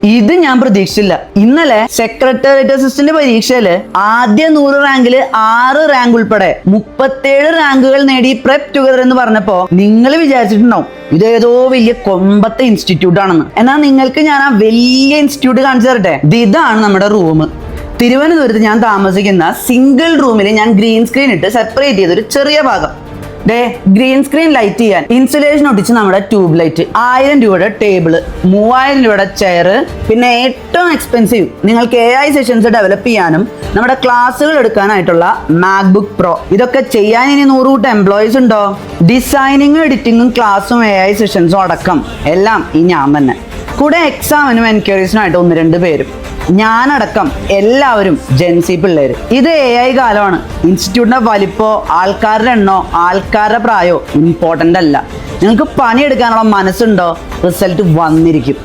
ഇത് ഞാൻ പ്രതീക്ഷിച്ചില്ല. ഇന്നലെ സെക്രട്ടേറിയറ്റ് അസിസ്റ്റന്റ് പരീക്ഷയില് ആദ്യ 100 റാങ്കില് 6 റാങ്ക് ഉൾപ്പെടെ 37 റാങ്കുകൾ നേടി പ്രെപ് ടുഗദർ എന്ന് പറഞ്ഞപ്പോ നിങ്ങൾ വിചാരിച്ചിട്ടുണ്ടാവും ഇതേതോ വലിയ കൊമ്പത്തെ ഇൻസ്റ്റിറ്റ്യൂട്ട് ആണെന്ന്. എന്നാൽ നിങ്ങൾക്ക് ഞാൻ ആ വലിയ ഇൻസ്റ്റിറ്റ്യൂട്ട് കാണിച്ചു തരട്ടെ. ഇതാണ് നമ്മുടെ റൂം. തിരുവനന്തപുരത്ത് ഞാൻ താമസിക്കുന്ന സിംഗിൾ റൂമിൽ ഞാൻ ഗ്രീൻ സ്ക്രീൻ ഇട്ട് സെപ്പറേറ്റ് ചെയ്തൊരു ചെറിയ ഭാഗം. ഗ്രീൻ സ്ക്രീൻ ലൈറ്റ് ചെയ്യാൻ ഇൻസുലേഷൻ ഒട്ടിച്ച് നമ്മുടെ ട്യൂബ് ലൈറ്റ്, 1000 രൂപയുടെ ടേബിള്, 3000 രൂപയുടെ ചെയർ, പിന്നെ ഏറ്റവും എക്സ്പെൻസീവ് നിങ്ങൾക്ക് AI സെഷൻസ് ഡെവലപ്പ് ചെയ്യാനും നമ്മുടെ ക്ലാസ്സുകൾ എടുക്കാനായിട്ടുള്ള മാക്ബുക്ക് പ്രോ. ഇതൊക്കെ ചെയ്യാൻ ഇനി 100 കൂട്ടം എംപ്ലോയീസ് ഉണ്ടോ? ഡിസൈനിങ്ങും എഡിറ്റിങ്ങും ക്ലാസ്സും AI സെഷൻസും അടക്കം എല്ലാം ഈ ഞാൻ തന്നെ. കൂടെ എക്സാമിനും എൻക്വയറീസിനുമായിട്ട് 1-2 പേരും. ഞാനടക്കം എല്ലാവരും ജെൻസി പിള്ളേര്. ഇത് AI കാലമാണ്. ഇൻസ്റ്റിറ്റ്യൂട്ടിന്റെ വലിപ്പോ, ആൾക്കാരുടെ എണ്ണോ, ആൾക്കാരുടെ പ്രായോ ഇമ്പോർട്ടൻ്റ് അല്ല. നിങ്ങൾക്ക് പണിയെടുക്കാനുള്ള മനസ്സുണ്ടോ, റിസൾട്ട് വന്നിരിക്കും.